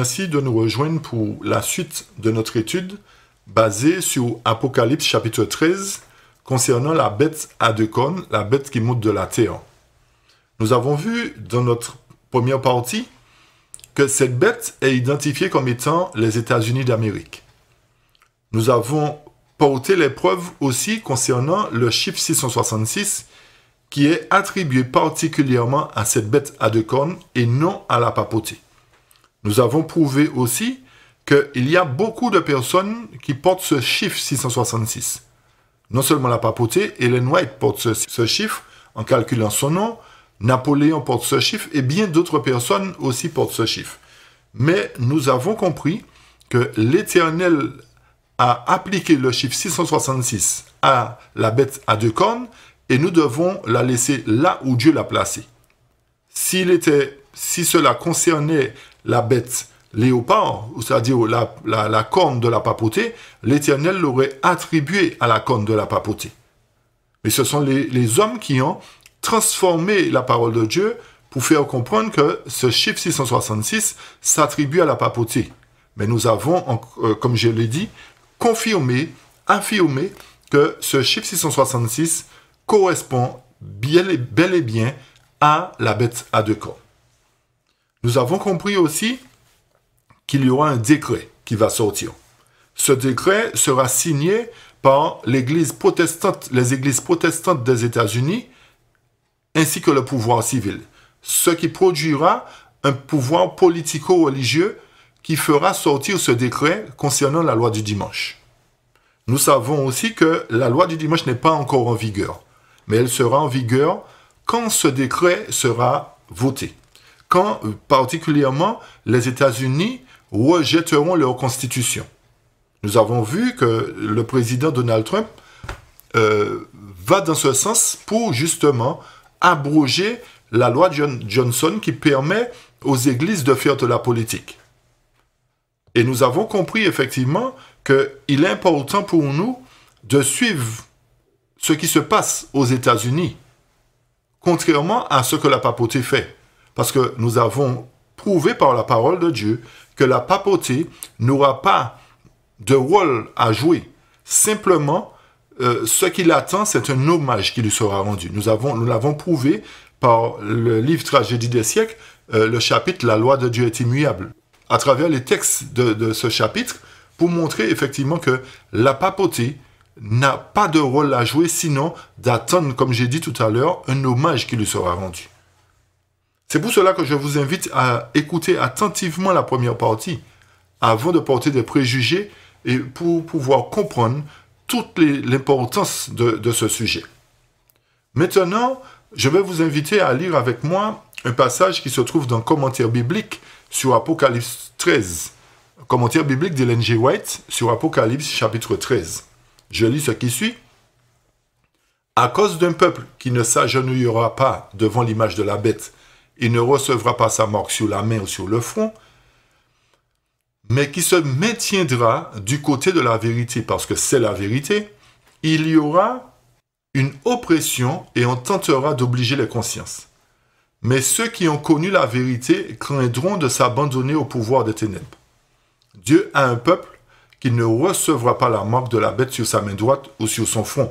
Merci de nous rejoindre pour la suite de notre étude basée sur Apocalypse chapitre 13 concernant la bête à deux cornes, la bête qui monte de la terre. Nous avons vu dans notre première partie que cette bête est identifiée comme étant les États-Unis d'Amérique. Nous avons porté les preuves aussi concernant le chiffre 666 qui est attribué particulièrement à cette bête à deux cornes et non à la papauté. Nous avons prouvé aussi qu'il y a beaucoup de personnes qui portent ce chiffre 666. Non seulement la papauté, Ellen White porte ce chiffre en calculant son nom, Napoléon porte ce chiffre et bien d'autres personnes aussi portent ce chiffre. Mais nous avons compris que l'Éternel a appliqué le chiffre 666 à la bête à deux cornes et nous devons la laisser là où Dieu l'a placée. Si cela concernait la bête léopard, c'est-à-dire la corne de la papauté, l'Éternel l'aurait attribué à la corne de la papauté. Mais ce sont les hommes qui ont transformé la parole de Dieu pour faire comprendre que ce chiffre 666 s'attribue à la papauté. Mais nous avons, comme je l'ai dit, affirmé que ce chiffre 666 correspond bel et bien à la bête à deux cornes. Nous avons compris aussi qu'il y aura un décret qui va sortir. Ce décret sera signé par les églises protestantes des États-Unis ainsi que le pouvoir civil, ce qui produira un pouvoir politico-religieux qui fera sortir ce décret concernant la loi du dimanche. Nous savons aussi que la loi du dimanche n'est pas encore en vigueur, mais elle sera en vigueur quand ce décret sera voté, quand particulièrement les États-Unis rejetteront leur constitution. Nous avons vu que le président Donald Trump va dans ce sens pour justement abroger la loi Johnson qui permet aux églises de faire de la politique. Et nous avons compris effectivement qu'il est important pour nous de suivre ce qui se passe aux États-Unis, contrairement à ce que la papauté fait. Parce que nous avons prouvé par la parole de Dieu que la papauté n'aura pas de rôle à jouer. Simplement, ce qui l'attend, c'est un hommage qui lui sera rendu. Nous l'avons prouvé par le livre Tragédie des siècles, le chapitre « La loi de Dieu est immuable ». À travers les textes de ce chapitre, pour montrer effectivement que la papauté n'a pas de rôle à jouer, sinon d'attendre, comme j'ai dit tout à l'heure, un hommage qui lui sera rendu. C'est pour cela que je vous invite à écouter attentivement la première partie, avant de porter des préjugés et pour pouvoir comprendre toute l'importance de ce sujet. Maintenant, je vais vous inviter à lire avec moi un passage qui se trouve dans le commentaire biblique sur Apocalypse 13. Commentaire biblique d'Ellen G. White sur Apocalypse chapitre 13. Je lis ce qui suit. « À cause d'un peuple qui ne s'agenouillera pas devant l'image de la bête, il ne recevra pas sa marque sur la main ou sur le front, mais qui se maintiendra du côté de la vérité, parce que c'est la vérité, il y aura une oppression et on tentera d'obliger les consciences. Mais ceux qui ont connu la vérité craindront de s'abandonner au pouvoir des ténèbres. Dieu a un peuple qui ne recevra pas la marque de la bête sur sa main droite ou sur son front.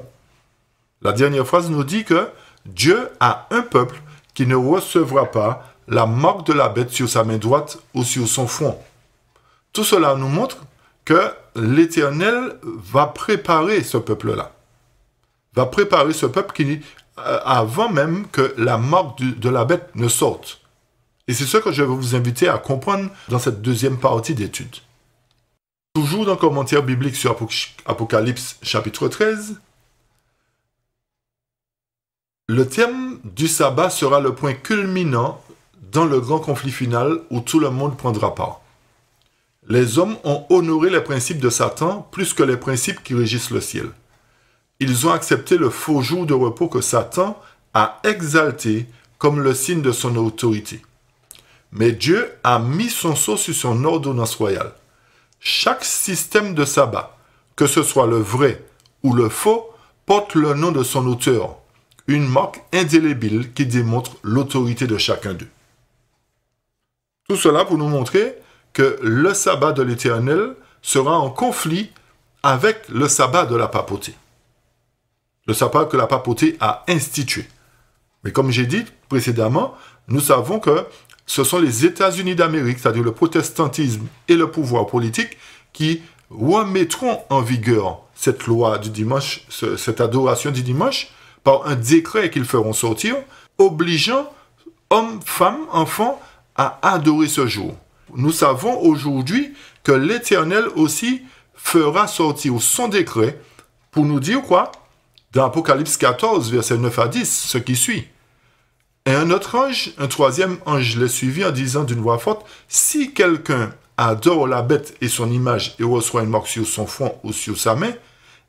La dernière phrase nous dit que Dieu a un peuple qui ne recevra pas la marque de la bête sur sa main droite ou sur son front. Tout cela nous montre que l'Éternel va préparer ce peuple-là. Va préparer ce peuple avant même que la marque de la bête ne sorte. Et c'est ce que je vais vous inviter à comprendre dans cette deuxième partie d'étude. Toujours dans le commentaire biblique sur Apocalypse chapitre 13, le thème du sabbat sera le point culminant dans le grand conflit final où tout le monde prendra part. Les hommes ont honoré les principes de Satan plus que les principes qui régissent le ciel. Ils ont accepté le faux jour de repos que Satan a exalté comme le signe de son autorité. Mais Dieu a mis son sceau sur son ordonnance royale. Chaque système de sabbat, que ce soit le vrai ou le faux, porte le nom de son auteur, une marque indélébile qui démontre l'autorité de chacun d'eux. Tout cela pour nous montrer que le sabbat de l'Éternel sera en conflit avec le sabbat de la papauté. Le sabbat que la papauté a institué. Mais comme j'ai dit précédemment, nous savons que ce sont les États-Unis d'Amérique, c'est-à-dire le protestantisme et le pouvoir politique, qui remettront en vigueur cette loi du dimanche, cette adoration du dimanche, par un décret qu'ils feront sortir, obligeant hommes, femmes, enfants à adorer ce jour. Nous savons aujourd'hui que l'Éternel aussi fera sortir son décret pour nous dire quoi? Dans Apocalypse 14, versets 9 à 10, ce qui suit. Et un autre ange, un troisième ange les suivit en disant d'une voix forte, « Si quelqu'un adore la bête et son image et reçoit une marque sur son front ou sur sa main,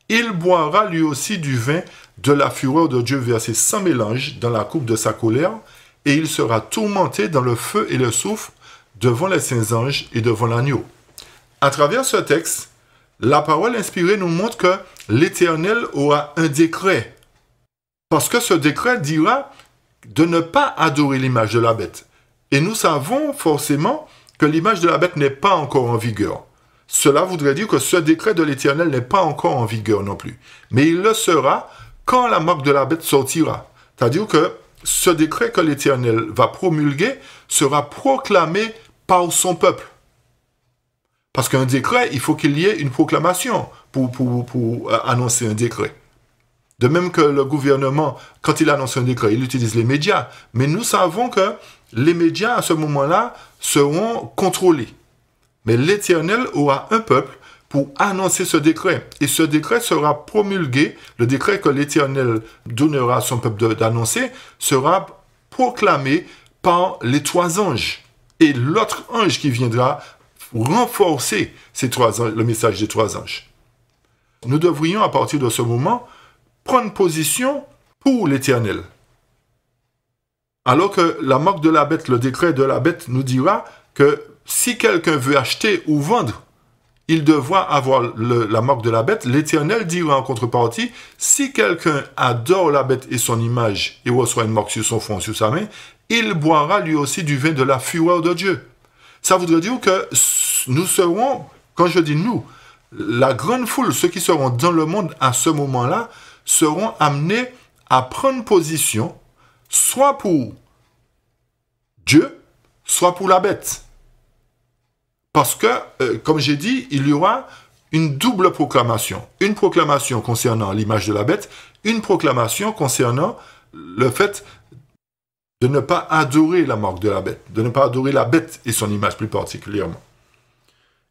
il boira lui aussi du vin de la fureur de Dieu versé sans mélange dans la coupe de sa colère, et il sera tourmenté dans le feu et le soufre devant les saints anges et devant l'agneau. » À travers ce texte, la parole inspirée nous montre que l'Éternel aura un décret. Parce que ce décret dira de ne pas adorer l'image de la bête. Et nous savons forcément que l'image de la bête n'est pas encore en vigueur. Cela voudrait dire que ce décret de l'Éternel n'est pas encore en vigueur non plus. Mais il le sera quand la marque de la bête sortira. C'est-à-dire que ce décret que l'Éternel va promulguer sera proclamé par son peuple. Parce qu'un décret, il faut qu'il y ait une proclamation pour annoncer un décret. De même que le gouvernement, quand il annonce un décret, il utilise les médias. Mais nous savons que les médias, à ce moment-là, seront contrôlés. Mais l'Éternel aura un peuple pour annoncer ce décret. Et ce décret sera promulgué, le décret que l'Éternel donnera à son peuple d'annoncer, sera proclamé par les trois anges. Et l'autre ange qui viendra renforcer le message des trois anges. Nous devrions, à partir de ce moment, prendre position pour l'Éternel. Alors que la marque de la bête, le décret de la bête nous dira que si quelqu'un veut acheter ou vendre, il devra avoir la marque de la bête. L'Éternel dira en contrepartie, si quelqu'un adore la bête et son image et reçoit une marque sur son front, sur sa main, il boira lui aussi du vin de la fureur de Dieu. Ça voudrait dire que nous serons, quand je dis nous, la grande foule, ceux qui seront dans le monde à ce moment-là, seront amenés à prendre position, soit pour Dieu, soit pour la bête. Parce que, comme j'ai dit, il y aura une double proclamation. Une proclamation concernant l'image de la bête, une proclamation concernant le fait de ne pas adorer la marque de la bête, de ne pas adorer la bête et son image plus particulièrement.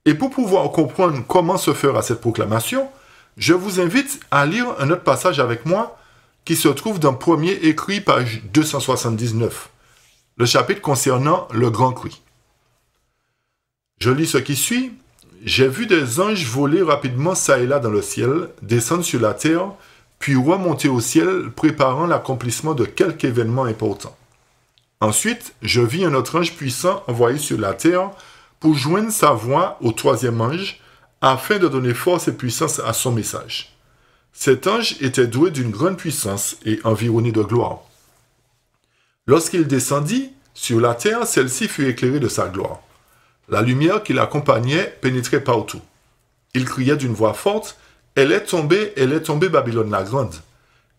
Et pour pouvoir comprendre comment se fera cette proclamation, je vous invite à lire un autre passage avec moi qui se trouve dans Premier Écrit, page 279, le chapitre concernant le grand cri. Je lis ce qui suit. « J'ai vu des anges voler rapidement çà et là dans le ciel, descendre sur la terre, puis remonter au ciel, préparant l'accomplissement de quelque événement important. Ensuite, je vis un autre ange puissant envoyé sur la terre pour joindre sa voix au troisième ange, afin de donner force et puissance à son message. Cet ange était doué d'une grande puissance et environné de gloire. Lorsqu'il descendit sur la terre, celle-ci fut éclairée de sa gloire. La lumière qui l'accompagnait pénétrait partout. Il criait d'une voix forte, « Elle est tombée, Babylone la grande.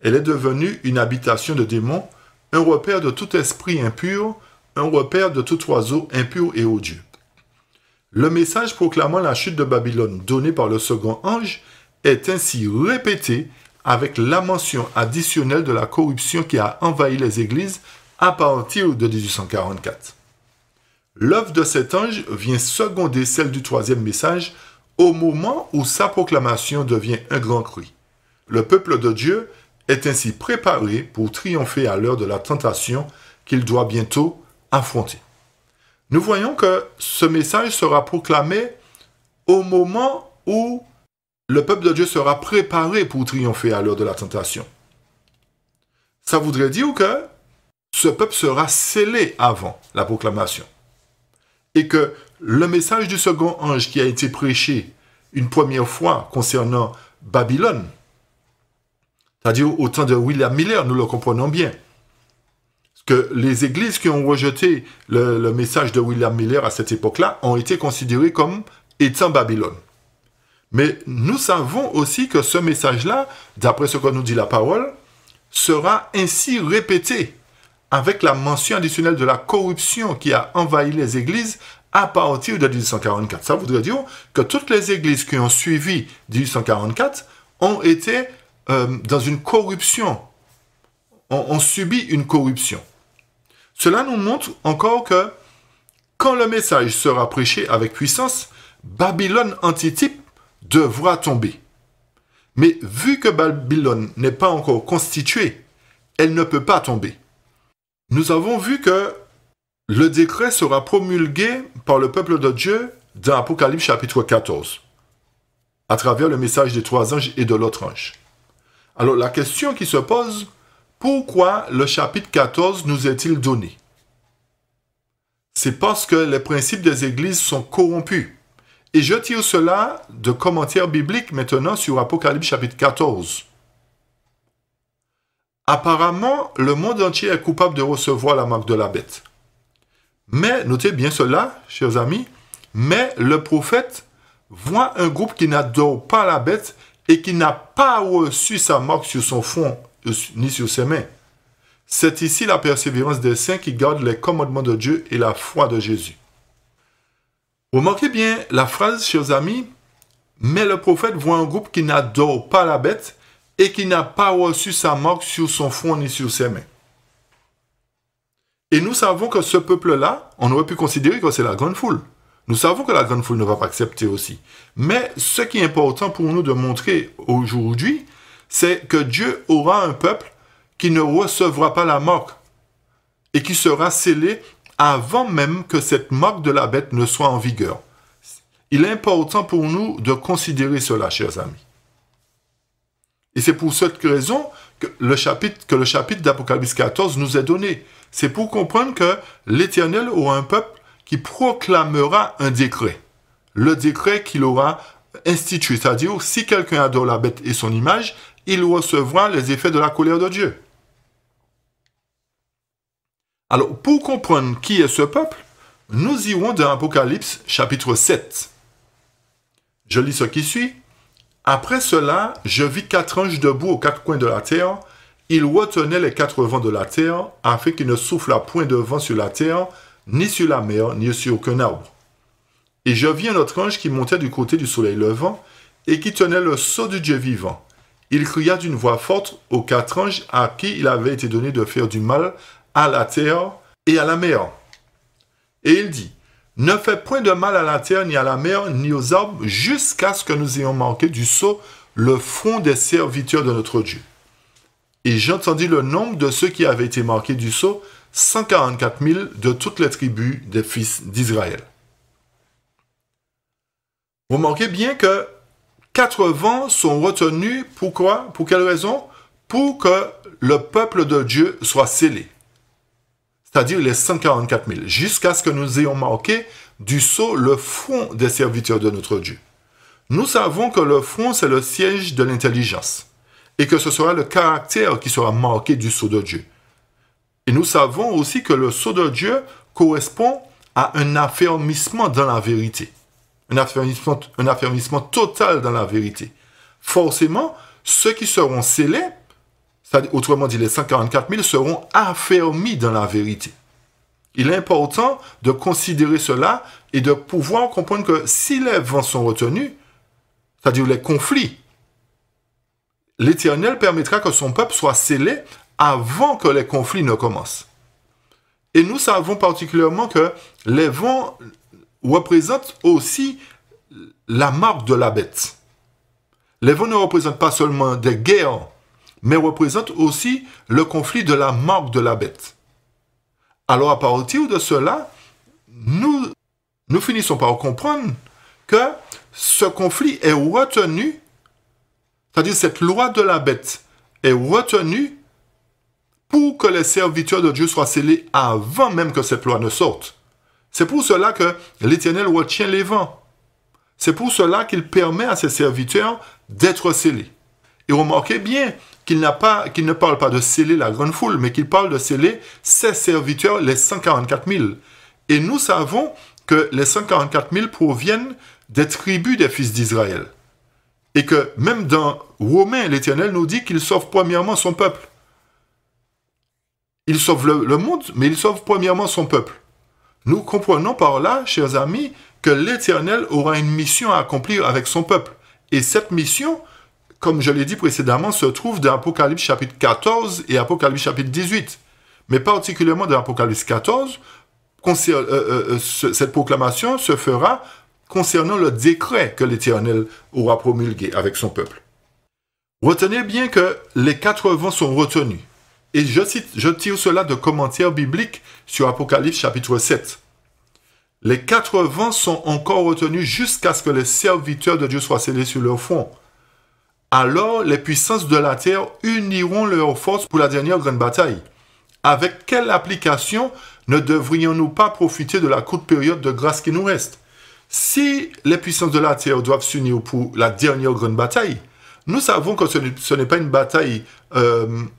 Elle est devenue une habitation de démons, un repère de tout esprit impur, un repère de tout oiseau impur et odieux. » Le message proclamant la chute de Babylone donné par le second ange est ainsi répété avec la mention additionnelle de la corruption qui a envahi les églises à partir de 1844. L'œuvre de cet ange vient seconder celle du troisième message au moment où sa proclamation devient un grand cri. Le peuple de Dieu est ainsi préparé pour triompher à l'heure de la tentation qu'il doit bientôt affronter. Nous voyons que ce message sera proclamé au moment où le peuple de Dieu sera préparé pour triompher à l'heure de la tentation. Ça voudrait dire que ce peuple sera scellé avant la proclamation. Et que le message du second ange qui a été prêché une première fois concernant Babylone, c'est-à-dire au temps de William Miller, nous le comprenons bien. que les églises qui ont rejeté le message de William Miller à cette époque-là ont été considérées comme étant Babylone. Mais nous savons aussi que ce message-là, d'après ce que nous dit la parole, sera ainsi répété avec la mention additionnelle de la corruption qui a envahi les églises à partir de 1844. Ça voudrait dire que toutes les églises qui ont suivi 1844 ont été dans une corruption, ont subi une corruption. Cela nous montre encore que quand le message sera prêché avec puissance, Babylone antitype devra tomber. Mais vu que Babylone n'est pas encore constituée, elle ne peut pas tomber. Nous avons vu que le décret sera promulgué par le peuple de Dieu dans Apocalypse chapitre 14, à travers le message des 3 anges et de l'autre ange. Alors la question qui se pose, pourquoi le chapitre 14 nous est-il donné? C'est parce que les principes des églises sont corrompus. Et je tire cela de commentaires bibliques maintenant sur Apocalypse chapitre 14. Apparemment, le monde entier est coupable de recevoir la marque de la bête. Mais, notez bien cela, chers amis, mais le prophète voit un groupe qui n'adore pas la bête et qui n'a pas reçu sa marque sur son front ni sur ses mains. C'est ici la persévérance des saints qui gardent les commandements de Dieu et la foi de Jésus. Remarquez bien la phrase, chers amis, mais le prophète voit un groupe qui n'adore pas la bête et qui n'a pas reçu sa marque sur son front ni sur ses mains. Et nous savons que ce peuple-là, on aurait pu considérer que c'est la grande foule. Nous savons que la grande foule ne va pas accepter aussi. Mais ce qui est important pour nous de montrer aujourd'hui, c'est que Dieu aura un peuple qui ne recevra pas la marque et qui sera scellé avant même que cette marque de la bête ne soit en vigueur. Il est important pour nous de considérer cela, chers amis. Et c'est pour cette raison que le chapitre d'Apocalypse 14 nous est donné. C'est pour comprendre que l'Éternel aura un peuple qui proclamera un décret. Le décret qu'il aura institué. C'est-à-dire, si quelqu'un adore la bête et son image, il recevra les effets de la colère de Dieu. Alors, pour comprendre qui est ce peuple, nous irons dans Apocalypse chapitre 7. Je lis ce qui suit. Après cela, je vis 4 anges debout aux 4 coins de la terre. Ils retenaient les 4 vents de la terre, afin qu'il ne soufflât point de vent sur la terre, ni sur la mer, ni sur aucun arbre. Et je vis un autre ange qui montait du côté du soleil levant, et qui tenait le sceau du Dieu vivant. Il cria d'une voix forte aux 4 anges à qui il avait été donné de faire du mal à la terre et à la mer. Et il dit, ne faites point de mal à la terre, ni à la mer, ni aux arbres, jusqu'à ce que nous ayons marqué du sceau le front des serviteurs de notre Dieu. Et j'entendis le nombre de ceux qui avaient été marqués du sceau, 144 000 de toutes les tribus des fils d'Israël. Remarquez bien que 4 vents sont retenus. Pourquoi? Pour quelle raison? Pour que le peuple de Dieu soit scellé. C'est-à-dire les 144 000, jusqu'à ce que nous ayons marqué du sceau le front des serviteurs de notre Dieu. Nous savons que le front, c'est le siège de l'intelligence, et que ce sera le caractère qui sera marqué du sceau de Dieu. Et nous savons aussi que le sceau de Dieu correspond à un affermissement dans la vérité, un affermissement total dans la vérité. Forcément, ceux qui seront scellés, autrement dit, les 144 000 seront affermis dans la vérité. Il est important de considérer cela et de pouvoir comprendre que si les vents sont retenus, c'est-à-dire les conflits, l'Éternel permettra que son peuple soit scellé avant que les conflits ne commencent. Et nous savons particulièrement que les vents représentent aussi la marque de la bête. Les vents ne représentent pas seulement des guerres, mais représente aussi le conflit de la marque de la bête. Alors à partir de cela, nous finissons par comprendre que ce conflit est retenu, c'est-à-dire cette loi de la bête est retenue pour que les serviteurs de Dieu soient scellés avant même que cette loi ne sorte. C'est pour cela que l'Éternel retient les vents. C'est pour cela qu'il permet à ses serviteurs d'être scellés. Et remarquez bien, qu'il ne parle pas de sceller la grande foule, mais qu'il parle de sceller ses serviteurs, les 144 000. Et nous savons que les 144 000 proviennent des tribus des fils d'Israël. Et que même dans Romains, l'Éternel nous dit qu'il sauve premièrement son peuple. Il sauve le monde, mais il sauve premièrement son peuple. Nous comprenons par là, chers amis, que l'Éternel aura une mission à accomplir avec son peuple. Et cette mission, comme je l'ai dit précédemment, se trouve dans Apocalypse chapitre 14 et Apocalypse chapitre 18. Mais particulièrement dans Apocalypse 14, cette proclamation se fera concernant le décret que l'Éternel aura promulgué avec son peuple. Retenez bien que les 4 vents sont retenus. Et je tire cela de commentaires bibliques sur Apocalypse chapitre 7. Les 4 vents sont encore retenus jusqu'à ce que les serviteurs de Dieu soient scellés sur leur front. Alors les puissances de la terre uniront leurs forces pour la dernière grande bataille. Avec quelle application ne devrions-nous pas profiter de la courte période de grâce qui nous reste? Si les puissances de la terre doivent s'unir pour la dernière grande bataille, nous savons que ce n'est pas une bataille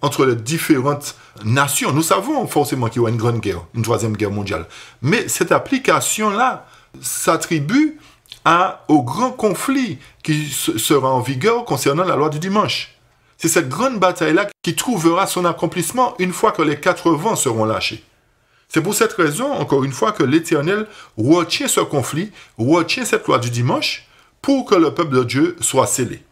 entre les différentes nations. Nous savons forcément qu'il y aura une grande guerre, une 3e guerre mondiale. Mais cette application-là s'attribue au grand conflit qui sera en vigueur concernant la loi du dimanche. C'est cette grande bataille-là qui trouvera son accomplissement une fois que les 4 vents seront lâchés. C'est pour cette raison, encore une fois, que l'Éternel retient ce conflit, retient cette loi du dimanche pour que le peuple de Dieu soit scellé.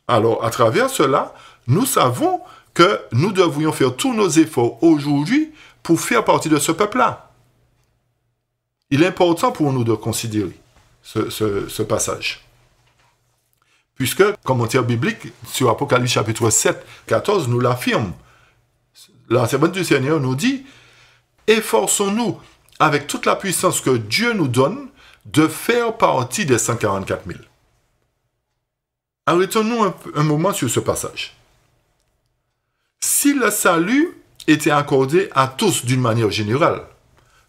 Alors, à travers cela, nous savons que nous devrions faire tous nos efforts aujourd'hui pour faire partie de ce peuple-là. Il est important pour nous de considérer ce passage. Puisque, commentaire biblique sur Apocalypse chapitre 7, 14 nous l'affirme. La servante du Seigneur nous dit « Efforçons-nous, avec toute la puissance que Dieu nous donne, de faire partie des 144 000. » Arrêtons-nous un moment sur ce passage. Si le salut était accordé à tous d'une manière générale,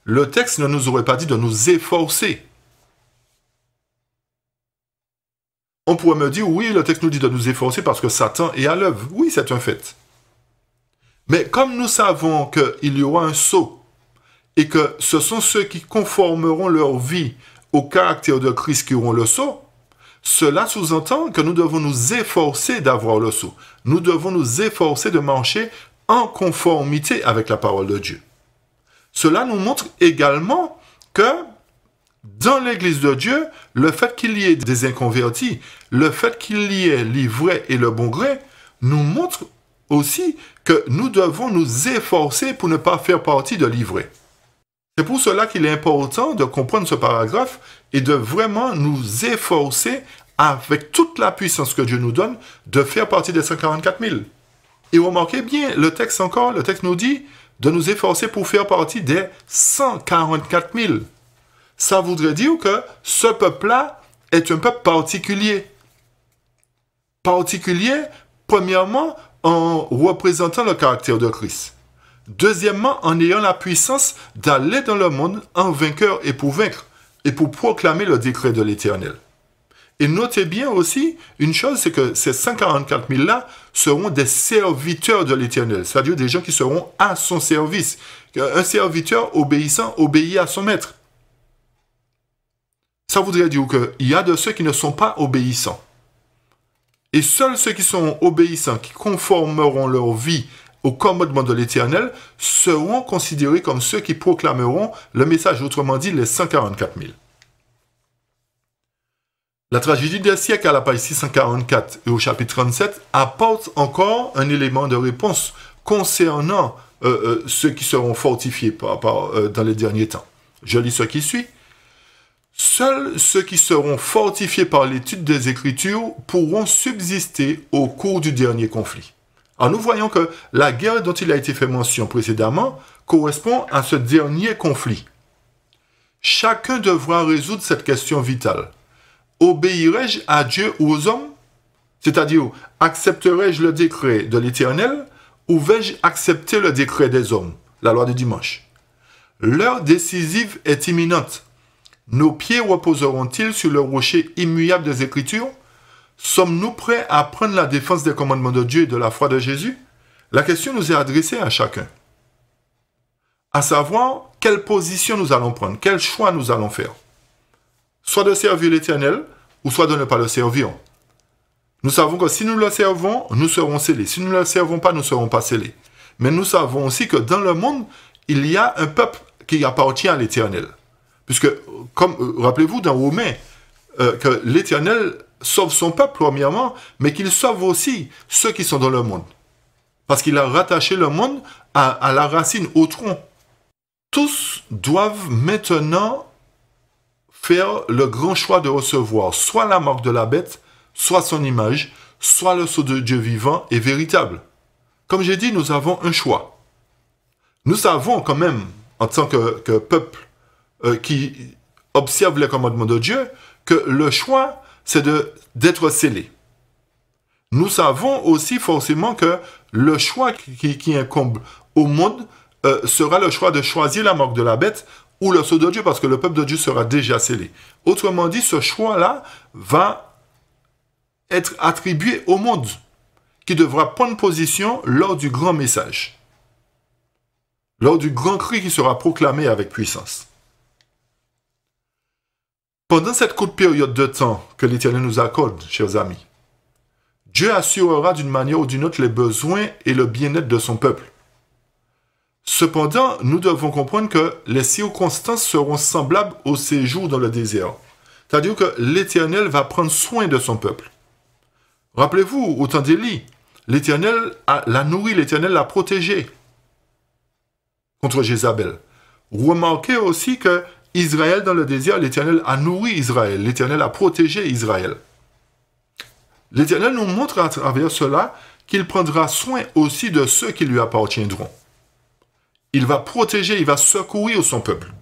le texte ne nous aurait pas dit de nous efforcer. On pourrait me dire, oui, le texte nous dit de nous efforcer parce que Satan est à l'œuvre. Oui, c'est un fait. Mais comme nous savons qu'il y aura un sceau et que ce sont ceux qui conformeront leur vie au caractère de Christ qui auront le sceau, cela sous-entend que nous devons nous efforcer d'avoir le sceau. Nous devons nous efforcer de marcher en conformité avec la parole de Dieu. Cela nous montre également que dans l'Église de Dieu, le fait qu'il y ait des inconvertis, le fait qu'il y ait l'ivraie et le bon gré, nous montre aussi que nous devons nous efforcer pour ne pas faire partie de l'ivraie. C'est pour cela qu'il est important de comprendre ce paragraphe et de vraiment nous efforcer avec toute la puissance que Dieu nous donne de faire partie des 144 000. Et remarquez bien, le texte nous dit de nous efforcer pour faire partie des 144 000. Ça voudrait dire que ce peuple-là est un peuple particulier. Particulier, premièrement, en représentant le caractère de Christ. Deuxièmement, en ayant la puissance d'aller dans le monde en vainqueur et pour vaincre, et pour proclamer le décret de l'Éternel. Et notez bien aussi, une chose, c'est que ces 144 000-là seront des serviteurs de l'Éternel, c'est-à-dire des gens qui seront à son service. Un serviteur obéissant obéit à son maître. Ça voudrait dire qu'il y a de ceux qui ne sont pas obéissants. Et seuls ceux qui sont obéissants, qui conformeront leur vie au commandement de l'Éternel, seront considérés comme ceux qui proclameront le message, autrement dit les 144 000. La tragédie des siècles à la page 644 et au chapitre 37 apporte encore un élément de réponse concernant ceux qui seront fortifiés dans les derniers temps. Je lis ce qui suit. Seuls ceux qui seront fortifiés par l'étude des Écritures pourront subsister au cours du dernier conflit. Alors nous voyons que la guerre dont il a été fait mention précédemment correspond à ce dernier conflit. Chacun devra résoudre cette question vitale. Obéirai-je à Dieu ou aux hommes? C'est-à-dire, accepterai-je le décret de l'Éternel ou vais-je accepter le décret des hommes, la loi du dimanche? L'heure décisive est imminente. Nos pieds reposeront-ils sur le rocher immuable des Écritures? Sommes-nous prêts à prendre la défense des commandements de Dieu et de la foi de Jésus? La question nous est adressée à chacun. À savoir, quelle position nous allons prendre, quel choix nous allons faire. Soit de servir l'Éternel, ou soit de ne pas le servir. Nous savons que si nous le servons, nous serons scellés. Si nous ne le servons pas, nous ne serons pas scellés. Mais nous savons aussi que dans le monde, il y a un peuple qui appartient à l'Éternel. Puisque, comme rappelez-vous dans Romains, que l'Éternel sauve son peuple premièrement, mais qu'il sauve aussi ceux qui sont dans le monde. Parce qu'il a rattaché le monde à la racine, au tronc. Tous doivent maintenant faire le grand choix de recevoir soit la marque de la bête, soit son image, soit le sceau de Dieu vivant et véritable. Comme j'ai dit, nous avons un choix. Nous savons quand même, en tant que peuple qui observe les commandements de Dieu, que le choix, c'est d'être scellé. Nous savons aussi forcément que le choix qui incombe au monde sera le choix de choisir la marque de la bête ou le sceau de Dieu, parce que le peuple de Dieu sera déjà scellé. Autrement dit, ce choix-là va être attribué au monde, qui devra prendre position lors du grand message, lors du grand cri qui sera proclamé avec puissance. Pendant cette courte période de temps que l'Éternel nous accorde, chers amis, Dieu assurera d'une manière ou d'une autre les besoins et le bien-être de son peuple. Cependant, nous devons comprendre que les circonstances seront semblables au séjour dans le désert. C'est-à-dire que l'Éternel va prendre soin de son peuple. Rappelez-vous, au temps d'Élie, l'Éternel l'a nourri, l'Éternel l'a protégé contre Jézabel. Remarquez aussi que Israël dans le désert, l'Éternel a nourri Israël, l'Éternel a protégé Israël. L'Éternel nous montre à travers cela qu'il prendra soin aussi de ceux qui lui appartiendront. Il va protéger, il va secourir son peuple.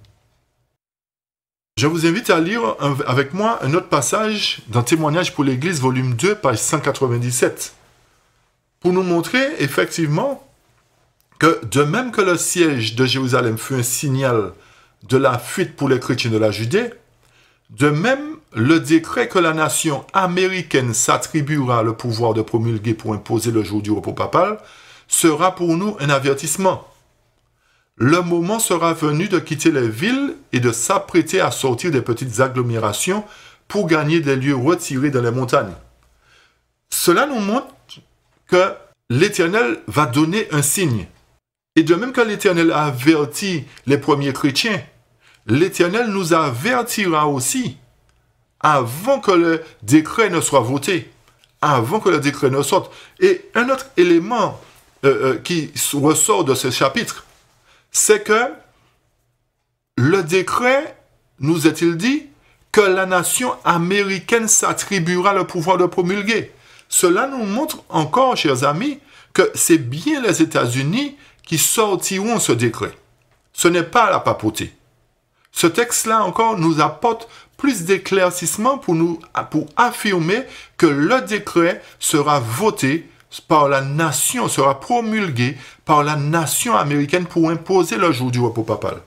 Je vous invite à lire avec moi un autre passage dans Témoignages pour l'Église, volume 2, page 197, pour nous montrer effectivement que de même que le siège de Jérusalem fut un signal de la fuite pour les chrétiens de la Judée, de même le décret que la nation américaine s'attribuera le pouvoir de promulguer pour imposer le jour du repos papal sera pour nous un avertissement. Le moment sera venu de quitter les villes et de s'apprêter à sortir des petites agglomérations pour gagner des lieux retirés dans les montagnes. Cela nous montre que l'Éternel va donner un signe. Et de même que l'Éternel a averti les premiers chrétiens, l'Éternel nous avertira aussi avant que le décret ne soit voté, avant que le décret ne sorte. Et un autre élément qui ressort de ce chapitre, c'est que le décret, nous est-il dit, que la nation américaine s'attribuera le pouvoir de promulguer. Cela nous montre encore, chers amis, que c'est bien les États-Unis qui sortiront ce décret. Ce n'est pas la papauté. Ce texte-là encore nous apporte plus d'éclaircissement pour affirmer que le décret sera voté par la nation, sera promulgué par la nation américaine pour imposer le jour du repos papal.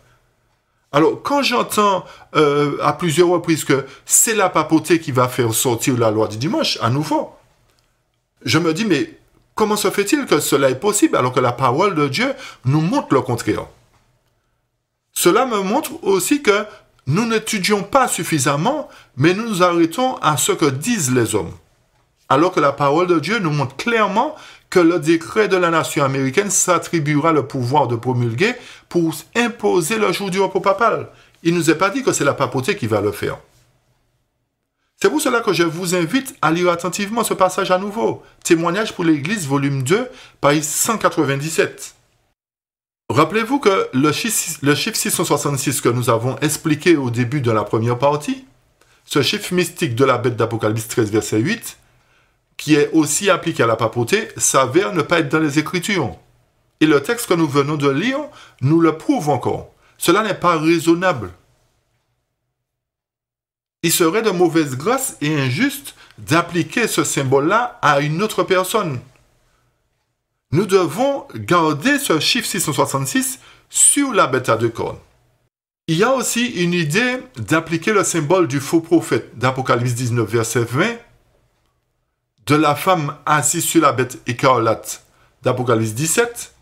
Alors, quand j'entends à plusieurs reprises que c'est la papauté qui va faire sortir la loi du dimanche, à nouveau, je me dis, mais comment se fait-il que cela est possible alors que la parole de Dieu nous montre le contraire? Cela me montre aussi que nous n'étudions pas suffisamment, mais nous nous arrêtons à ce que disent les hommes. Alors que la parole de Dieu nous montre clairement que le décret de la nation américaine s'attribuera le pouvoir de promulguer pour imposer le jour du repos papal. Il ne nous est pas dit que c'est la papauté qui va le faire. C'est pour cela que je vous invite à lire attentivement ce passage à nouveau. Témoignages pour l'Église, volume 2, page 197. Rappelez-vous que le chiffre 666 que nous avons expliqué au début de la première partie, ce chiffre mystique de la bête d'Apocalypse 13, verset 8, qui est aussi appliqué à la papauté, s'avère ne pas être dans les Écritures. Et le texte que nous venons de lire nous le prouve encore. Cela n'est pas raisonnable. Il serait de mauvaise grâce et injuste d'appliquer ce symbole-là à une autre personne. Nous devons garder ce chiffre 666 sur la bête à deux cornes. Il y a aussi une idée d'appliquer le symbole du faux prophète d'Apocalypse 19, verset 20, de la femme assise sur la bête écarlate d'Apocalypse 17,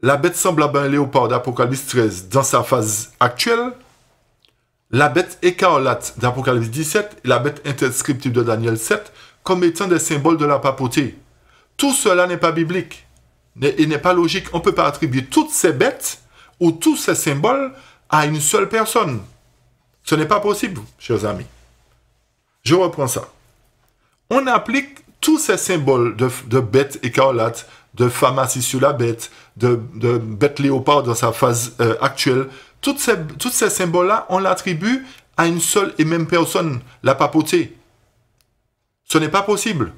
la bête semblable à un léopard d'Apocalypse 13 dans sa phase actuelle, la bête écarlate d'Apocalypse 17 et la bête interscriptive de Daniel 7 comme étant des symboles de la papauté. Tout cela n'est pas biblique et n'est pas logique. On ne peut pas attribuer toutes ces bêtes ou tous ces symboles à une seule personne. Ce n'est pas possible, chers amis. Je reprends ça. On applique tous ces symboles de bêtes écarlates, de femmes assises sur la bête, de bêtes léopard dans sa phase actuelle. Tous ces symboles-là, on l'attribue à une seule et même personne, la papauté. Ce n'est pas possible.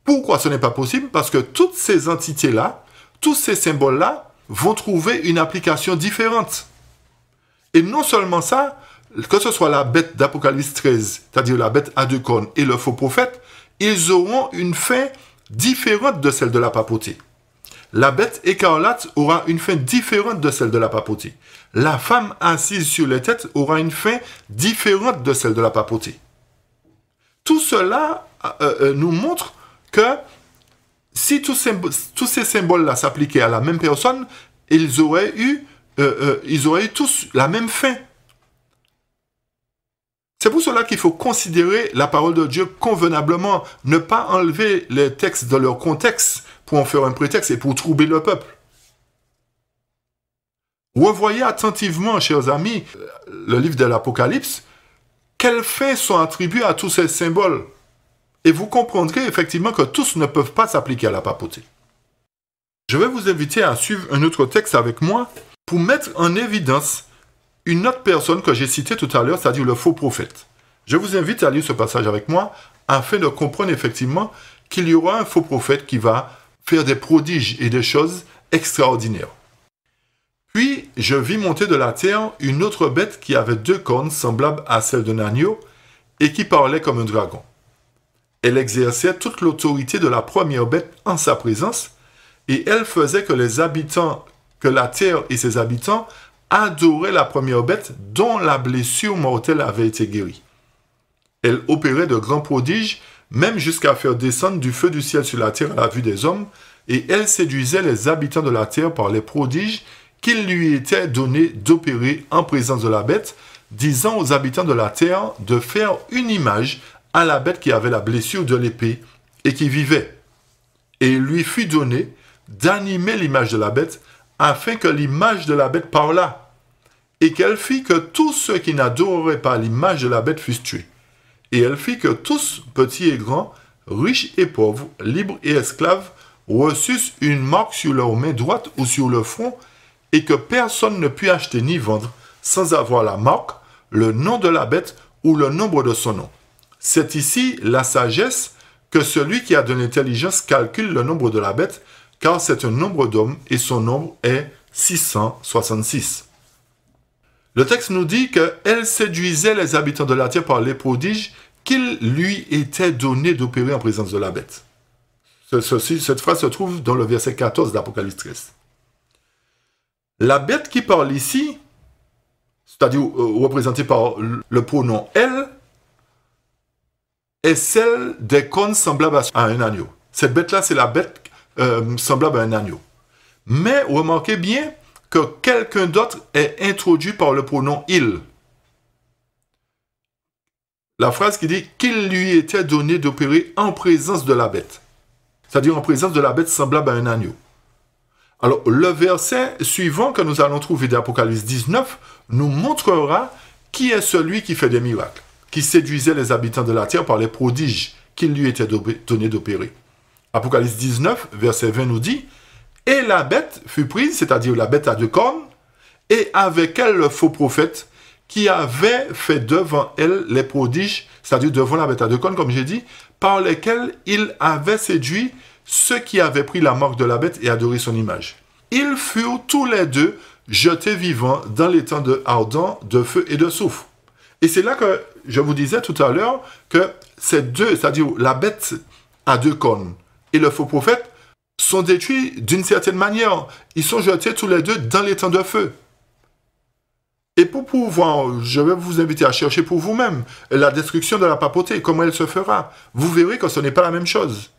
Pourquoi ce n'est pas possible? Parce que toutes ces entités-là, tous ces symboles-là vont trouver une application différente. Et non seulement ça, que ce soit la bête d'Apocalypse 13, c'est-à-dire la bête à deux cornes et le faux prophète, ils auront une fin différente de celle de la papauté. La bête écarlate aura une fin différente de celle de la papauté. La femme assise sur les têtes aura une fin différente de celle de la papauté. Tout cela nous montre que si tous ces symboles-là s'appliquaient à la même personne, ils auraient eu tous la même fin. C'est pour cela qu'il faut considérer la parole de Dieu convenablement, ne pas enlever les textes de leur contexte pour en faire un prétexte et pour troubler le peuple. Revoyez attentivement, chers amis, le livre de l'Apocalypse, quelles fins sont attribuées à tous ces symboles. Et vous comprendrez effectivement que tous ne peuvent pas s'appliquer à la papauté. Je vais vous inviter à suivre un autre texte avec moi pour mettre en évidence une autre personne que j'ai citée tout à l'heure, c'est-à-dire le faux prophète. Je vous invite à lire ce passage avec moi afin de comprendre effectivement qu'il y aura un faux prophète qui va faire des prodiges et des choses extraordinaires. Puis je vis monter de la terre une autre bête qui avait deux cornes semblables à celles d'un agneau et qui parlait comme un dragon. Elle exerçait toute l'autorité de la première bête en sa présence et elle faisait que la terre et ses habitants adoraient la première bête dont la blessure mortelle avait été guérie. Elle opérait de grands prodiges, même jusqu'à faire descendre du feu du ciel sur la terre à la vue des hommes, et elle séduisait les habitants de la terre par les prodiges qu'il lui était donné d'opérer en présence de la bête, disant aux habitants de la terre de faire une image à la bête qui avait la blessure de l'épée et qui vivait. Et il lui fut donné d'animer l'image de la bête, afin que l'image de la bête parlât, et qu'elle fit que tous ceux qui n'adoreraient pas l'image de la bête fussent tués. Et elle fit que tous, petits et grands, riches et pauvres, libres et esclaves, reçussent une marque sur leur main droite ou sur le front, et que personne ne put acheter ni vendre sans avoir la marque, le nom de la bête ou le nombre de son nom. C'est ici la sagesse que celui qui a de l'intelligence calcule le nombre de la bête, car c'est un nombre d'hommes et son nombre est 666. Le texte nous dit qu'elle séduisait les habitants de la terre par les prodiges qu'il lui était donné d'opérer en présence de la bête. Cette phrase se trouve dans le verset 14 d'Apocalypse 13. La bête qui parle ici, c'est-à-dire représentée par le pronom « elle », est celle des cornes semblables à un agneau. Cette bête-là, c'est la bête semblable à un agneau. Mais remarquez bien que quelqu'un d'autre est introduit par le pronom « il ». La phrase qui dit qu'il lui était donné d'opérer en présence de la bête. C'est-à-dire en présence de la bête semblable à un agneau. Alors, le verset suivant que nous allons trouver d'Apocalypse 19 nous montrera qui est celui qui fait des miracles, qui séduisait les habitants de la terre par les prodiges qu'il lui était donné d'opérer. Apocalypse 19, verset 20 nous dit « Et la bête fut prise, c'est-à-dire la bête à deux cornes, et avec elle le faux prophète, qui avait fait devant elle les prodiges, c'est-à-dire devant la bête à deux cornes, comme j'ai dit, par lesquels il avait séduit ceux qui avaient pris la marque de la bête et adoré son image. Ils furent tous les deux jetés vivants dans les temps ardents de feu et de soufre. » Et c'est là que je vous disais tout à l'heure que ces deux, c'est-à-dire la bête à deux cornes et le faux prophète, sont détruits d'une certaine manière. Ils sont jetés tous les deux dans les temps de feu. Et pour pouvoir, je vais vous inviter à chercher pour vous-même la destruction de la papauté, comment elle se fera. Vous verrez que ce n'est pas la même chose.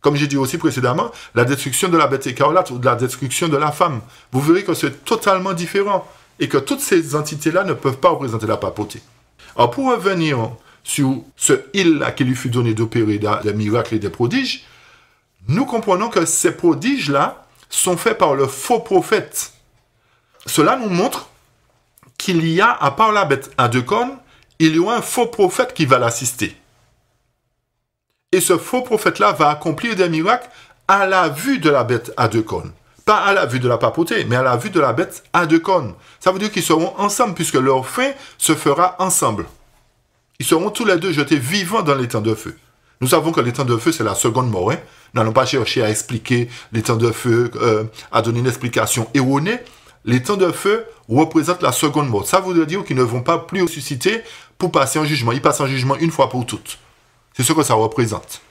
Comme j'ai dit aussi précédemment, la destruction de la bête écarlate ou de la destruction de la femme. Vous verrez que c'est totalement différent et que toutes ces entités-là ne peuvent pas représenter la papauté. Alors pour revenir sur ce il-là qui lui fut donné d'opérer des miracles et des prodiges, nous comprenons que ces prodiges-là sont faits par le faux prophète. Cela nous montre qu'il y a, à part la bête à deux cornes, il y aura un faux prophète qui va l'assister. Et ce faux prophète-là va accomplir des miracles à la vue de la bête à deux cornes. Pas à la vue de la papauté, mais à la vue de la bête à deux cornes. Ça veut dire qu'ils seront ensemble, puisque leur fin se fera ensemble. Ils seront tous les deux jetés vivants dans l'étang de feu. Nous savons que l'étang de feu, c'est la seconde mort. Hein? Nous n'allons pas chercher à expliquer l'étang de feu, à donner une explication erronée. L'étang de feu représente la seconde mort. Ça veut dire qu'ils ne vont pas plus ressusciter pour passer en jugement. Ils passent en jugement une fois pour toutes. C'est ce que ça représente.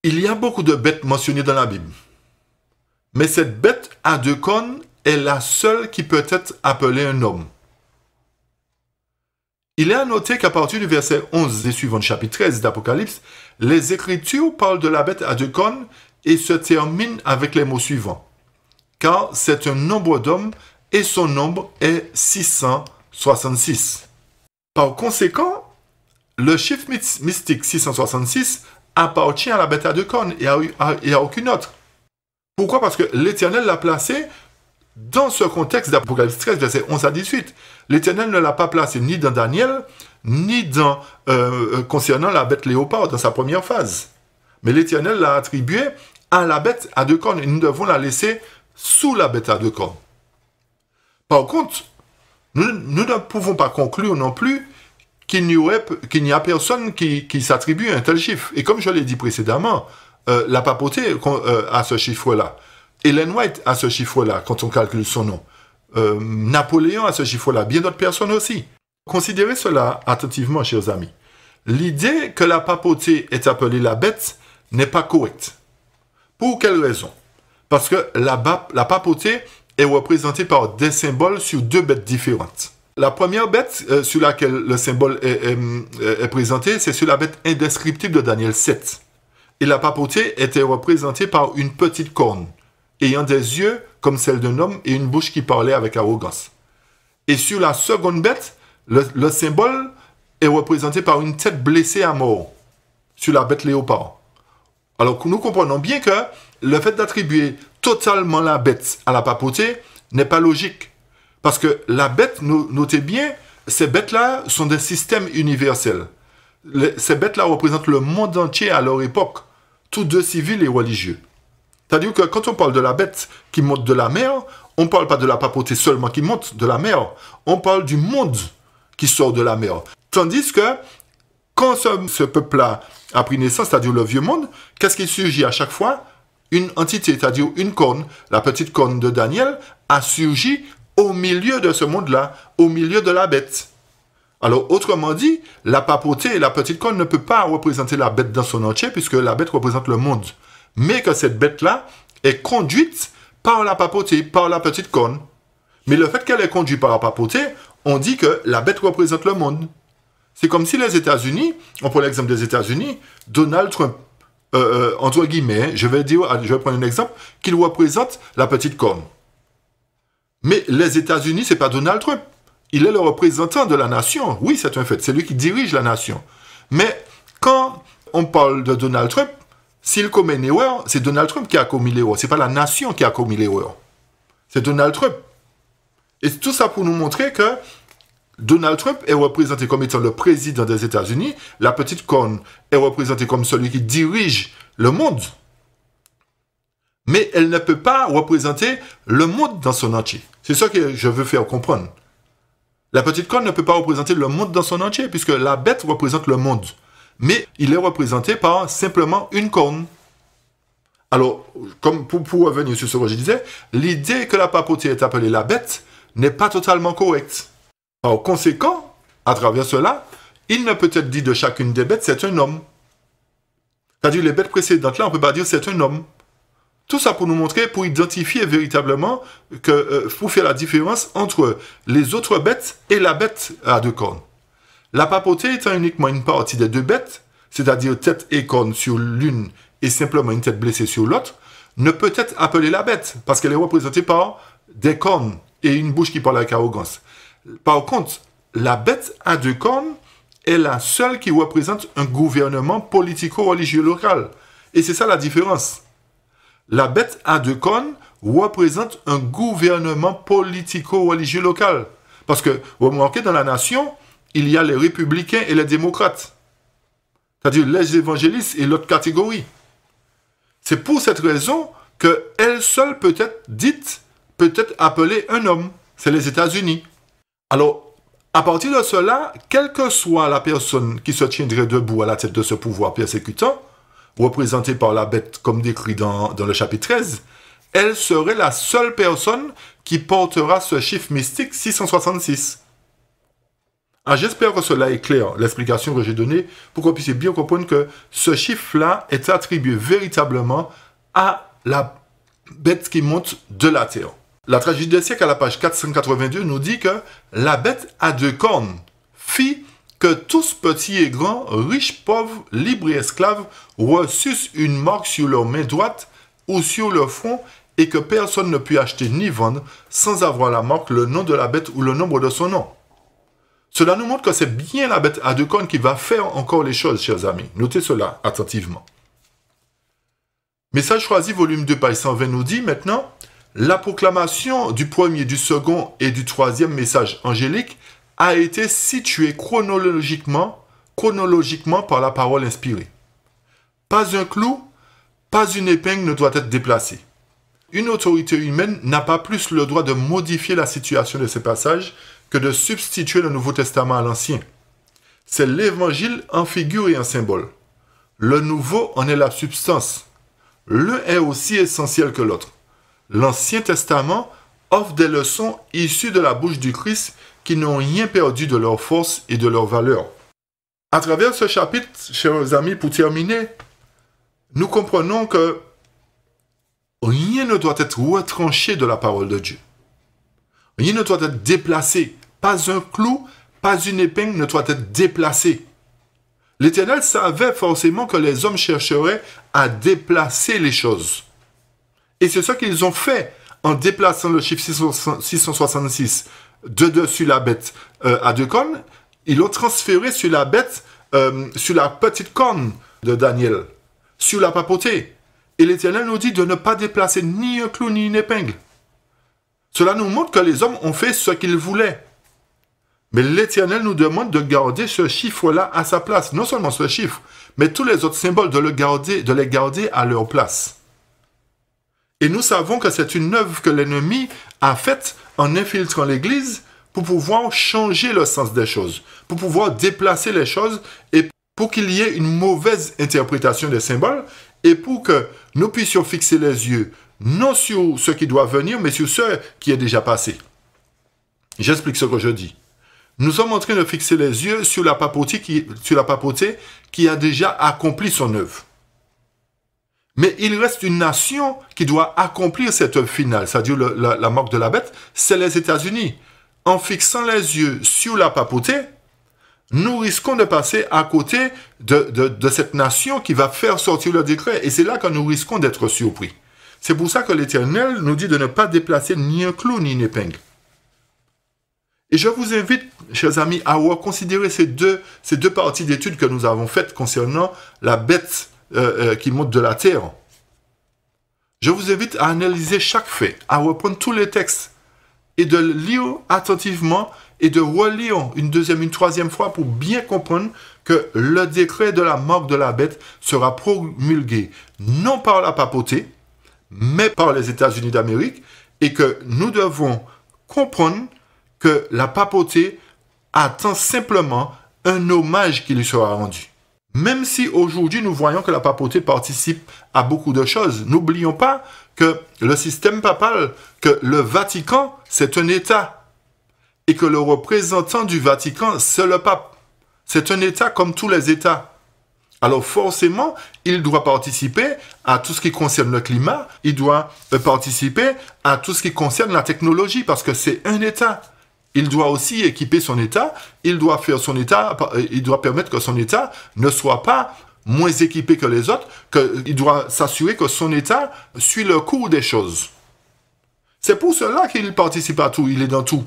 Il y a beaucoup de bêtes mentionnées dans la Bible. Mais cette bête à deux cornes est la seule qui peut être appelée un homme. Il est à noter qu'à partir du verset 11 et suivant, chapitre 13 d'Apocalypse, les Écritures parlent de la bête à deux cornes et se terminent avec les mots suivants. Car c'est un nombre d'hommes et son nombre est 666. Par conséquent, le chiffre mystique 666 appartient à la bête à deux cornes et à aucune autre. Pourquoi? Parce que l'Éternel l'a placé dans ce contexte d'Apocalypse 13, verset 11 à 18. L'Éternel ne l'a pas placé ni dans Daniel, ni dans, concernant la bête léopard dans sa première phase. Mais l'Éternel l'a attribué à la bête à deux cornes et nous devons la laisser sous la bête à deux cornes. Par contre, nous ne pouvons pas conclure non plus qu'il n'y a personne qui s'attribue un tel chiffre. Et comme je l'ai dit précédemment, la papauté a ce chiffre-là. Ellen White a ce chiffre-là, quand on calcule son nom. Napoléon a ce chiffre-là, bien d'autres personnes aussi. Considérez cela attentivement, chers amis. L'idée que la papauté est appelée la bête n'est pas correcte. Pour quelle raison? Parce que la papauté est représentée par des symboles sur deux bêtes différentes. La première bête sur laquelle le symbole est présenté, c'est sur la bête indescriptible de Daniel 7. Et la papauté était représentée par une petite corne, ayant des yeux comme celle d'un homme et une bouche qui parlait avec arrogance. Et sur la seconde bête, le symbole est représenté par une tête blessée à mort, sur la bête léopard. Alors nous comprenons bien que le fait d'attribuer totalement la bête à la papauté n'est pas logique. Parce que la bête, notez bien, ces bêtes-là sont des systèmes universels. Ces bêtes-là représentent le monde entier à leur époque, tous deux civils et religieux. C'est-à-dire que quand on parle de la bête qui monte de la mer, on ne parle pas de la papauté seulement qui monte de la mer, on parle du monde qui sort de la mer. Tandis que quand ce peuple-là a pris naissance, c'est-à-dire le vieux monde, qu'est-ce qui surgit à chaque fois? Une entité, c'est-à-dire une corne, la petite corne de Daniel, a surgi au milieu de ce monde-là, au milieu de la bête. Alors, autrement dit, la papauté et la petite corne ne peuvent pas représenter la bête dans son entier, puisque la bête représente le monde. Mais que cette bête-là est conduite par la papauté, par la petite corne. Mais le fait qu'elle est conduite par la papauté, on dit que la bête représente le monde. C'est comme si les États-Unis, on prend l'exemple des États-Unis, Donald Trump, entre guillemets, je vais prendre un exemple, qu'il représente la petite corne. Mais les États-Unis, c'est pas Donald Trump. Il est le représentant de la nation. Oui, c'est un fait. C'est lui qui dirige la nation. Mais quand on parle de Donald Trump, s'il commet une erreur, c'est Donald Trump qui a commis l'erreur. C'est pas la nation qui a commis l'erreur. C'est Donald Trump. Et tout ça pour nous montrer que Donald Trump est représenté comme étant le président des États-Unis. La petite corne est représentée comme celui qui dirige le monde. Mais elle ne peut pas représenter le monde dans son entier. C'est ça que je veux faire comprendre. La petite corne ne peut pas représenter le monde dans son entier, puisque la bête représente le monde. Mais il est représenté par simplement une corne. Alors, comme pour revenir sur ce que je disais, l'idée que la papauté est appelée la bête n'est pas totalement correcte. Par conséquent, à travers cela, il ne peut être dit de chacune des bêtes, c'est un homme. C'est-à-dire, les bêtes précédentes là, on ne peut pas dire c'est un homme. Tout ça pour nous montrer, pour identifier véritablement, pour faire la différence entre les autres bêtes et la bête à deux cornes. La papauté étant uniquement une partie des deux bêtes, c'est-à-dire tête et corne sur l'une et simplement une tête blessée sur l'autre, ne peut être appelée la bête, parce qu'elle est représentée par des cornes et une bouche qui parle avec arrogance. Par contre, la bête à deux cornes est la seule qui représente un gouvernement politico-religieux local. Et c'est ça la différence. La bête à deux cornes représente un gouvernement politico-religieux local. Parce que, vous remarquez, dans la nation, il y a les républicains et les démocrates. C'est-à-dire les évangélistes et l'autre catégorie. C'est pour cette raison qu'elle seule peut être dite, peut être appelée un homme. C'est les États-Unis. Alors, à partir de cela, quelle que soit la personne qui se tiendrait debout à la tête de ce pouvoir persécutant, représentée par la bête comme décrit dans le chapitre 13, elle serait la seule personne qui portera ce chiffre mystique 666. Ah, j'espère que cela est clair, l'explication que j'ai donnée, pour qu'on puisse bien comprendre que ce chiffre-là est attribué véritablement à la bête qui monte de la terre. La tragédie des siècles, à la page 482, nous dit que la bête à deux cornes fit que tous petits et grands, riches, pauvres, libres et esclaves, reçussent une marque sur leur main droite ou sur leur front et que personne ne put acheter ni vendre sans avoir la marque, le nom de la bête ou le nombre de son nom. Cela nous montre que c'est bien la bête à deux cornes qui va faire encore les choses, chers amis. Notez cela attentivement. Message choisi, volume 2, page 120 nous dit maintenant, la proclamation du premier, du second et du troisième message angélique a été située chronologiquement par la parole inspirée. Pas un clou, pas une épingle ne doit être déplacée. Une autorité humaine n'a pas plus le droit de modifier la situation de ces passages que de substituer le Nouveau Testament à l'Ancien. C'est l'Évangile en figure et en symbole. Le Nouveau en est la substance. L'un est aussi essentiel que l'autre. L'Ancien Testament offre des leçons issues de la bouche du Christ qui n'ont rien perdu de leur force et de leur valeur. À travers ce chapitre, chers amis, pour terminer, nous comprenons que rien ne doit être retranché de la parole de Dieu. Rien ne doit être déplacé. Pas un clou, pas une épingle ne doit être déplacé. L'Éternel savait forcément que les hommes chercheraient à déplacer les choses. Et c'est ce qu'ils ont fait en déplaçant le chiffre 666 de dessus la bête à deux cornes. Ils l'ont transféré sur la bête, sur la petite corne de Daniel, sur la papauté. Et l'Éternel nous dit de ne pas déplacer ni un clou ni une épingle. Cela nous montre que les hommes ont fait ce qu'ils voulaient. Mais l'Éternel nous demande de garder ce chiffre-là à sa place. Non seulement ce chiffre, mais tous les autres symboles, de les garder à leur place. Et nous savons que c'est une œuvre que l'ennemi a faite en infiltrant l'Église pour pouvoir changer le sens des choses, pour pouvoir déplacer les choses et pour qu'il y ait une mauvaise interprétation des symboles et pour que nous puissions fixer les yeux non sur ce qui doit venir, mais sur ce qui est déjà passé. J'explique ce que je dis. Nous sommes en train de fixer les yeux sur la papauté qui a déjà accompli son œuvre. Mais il reste une nation qui doit accomplir cette œuvre finale, c'est-à-dire la marque de la bête, c'est les États-Unis. En fixant les yeux sur la papauté, nous risquons de passer à côté de cette nation qui va faire sortir le décret. Et c'est là que nous risquons d'être surpris. C'est pour ça que l'Éternel nous dit de ne pas déplacer ni un clou ni une épingle. Et je vous invite, chers amis, à reconsidérer ces deux parties d'études que nous avons faites concernant la bête qui monte de la terre. Je vous invite à analyser chaque fait, à reprendre tous les textes et de lire attentivement et de relire une deuxième, une troisième fois pour bien comprendre que le décret de la marque de la bête sera promulgué non par la papauté, mais par les États-Unis d'Amérique et que nous devons comprendre que la papauté attend simplement un hommage qui lui sera rendu. Même si aujourd'hui nous voyons que la papauté participe à beaucoup de choses, n'oublions pas que le système papal, que le Vatican, c'est un État. Et que le représentant du Vatican, c'est le pape. C'est un État comme tous les États. Alors forcément, il doit participer à tout ce qui concerne le climat, il doit participer à tout ce qui concerne la technologie, parce que c'est un État. Il doit aussi équiper son État, il doit faire son État, il doit permettre que son État ne soit pas moins équipé que les autres, il doit s'assurer que son État suit le cours des choses. C'est pour cela qu'il participe à tout, il est dans tout.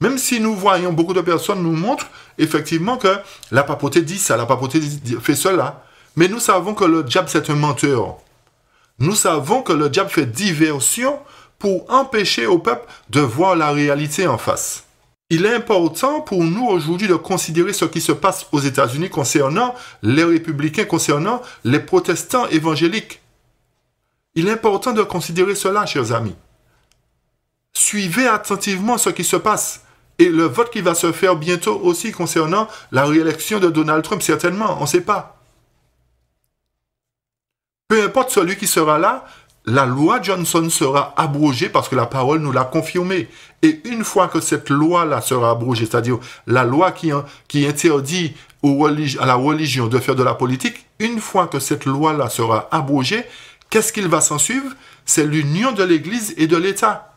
Même si nous voyons, beaucoup de personnes nous montrent effectivement que la papauté dit ça, la papauté fait cela. Mais nous savons que le diable c'est un menteur. Nous savons que le diable fait diversion pour empêcher au peuple de voir la réalité en face. Il est important pour nous aujourd'hui de considérer ce qui se passe aux États-Unis concernant les républicains, concernant les protestants évangéliques. Il est important de considérer cela, chers amis. Suivez attentivement ce qui se passe. Et le vote qui va se faire bientôt aussi concernant la réélection de Donald Trump, certainement, on ne sait pas. Peu importe celui qui sera là, la loi Johnson sera abrogée parce que la parole nous l'a confirmé. Et une fois que cette loi-là sera abrogée, c'est-à-dire la loi qui interdit à la religion de faire de la politique, une fois que cette loi-là sera abrogée, qu'est-ce qu'il va s'en suivre? C'est l'union de l'Église et de l'État.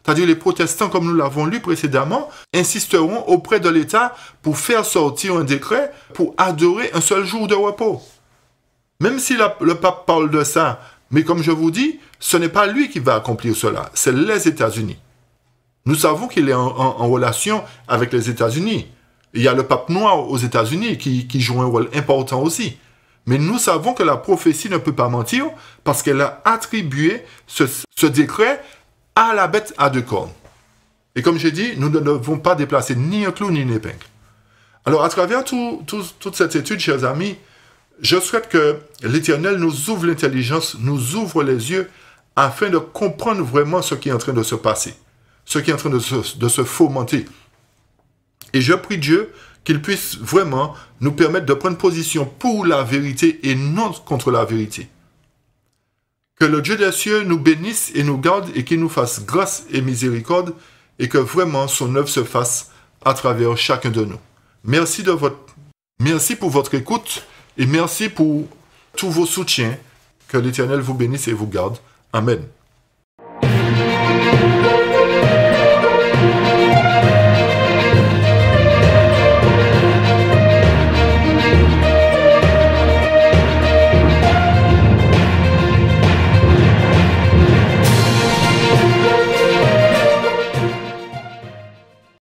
C'est-à-dire les protestants, comme nous l'avons lu précédemment, insisteront auprès de l'État pour faire sortir un décret pour adorer un seul jour de repos. Même si le pape parle de ça, mais comme je vous dis, ce n'est pas lui qui va accomplir cela, c'est les États-Unis. Nous savons qu'il est en relation avec les États-Unis. Il y a le pape noir aux États-Unis qui joue un rôle important aussi. Mais nous savons que la prophétie ne peut pas mentir parce qu'elle a attribué ce décret à la bête à deux cornes. Et comme j'ai dit, nous ne devons pas déplacer ni un clou ni une épingle. Alors, à travers toute cette étude, chers amis, je souhaite que l'Éternel nous ouvre l'intelligence, nous ouvre les yeux, afin de comprendre vraiment ce qui est en train de se passer, ce qui est en train de se fomenter. Et je prie Dieu qu'il puisse vraiment nous permettre de prendre position pour la vérité et non contre la vérité. Que le Dieu des cieux nous bénisse et nous garde et qu'il nous fasse grâce et miséricorde et que vraiment son œuvre se fasse à travers chacun de nous. Merci pour votre écoute et merci pour tous vos soutiens. Que l'Éternel vous bénisse et vous garde. Amen.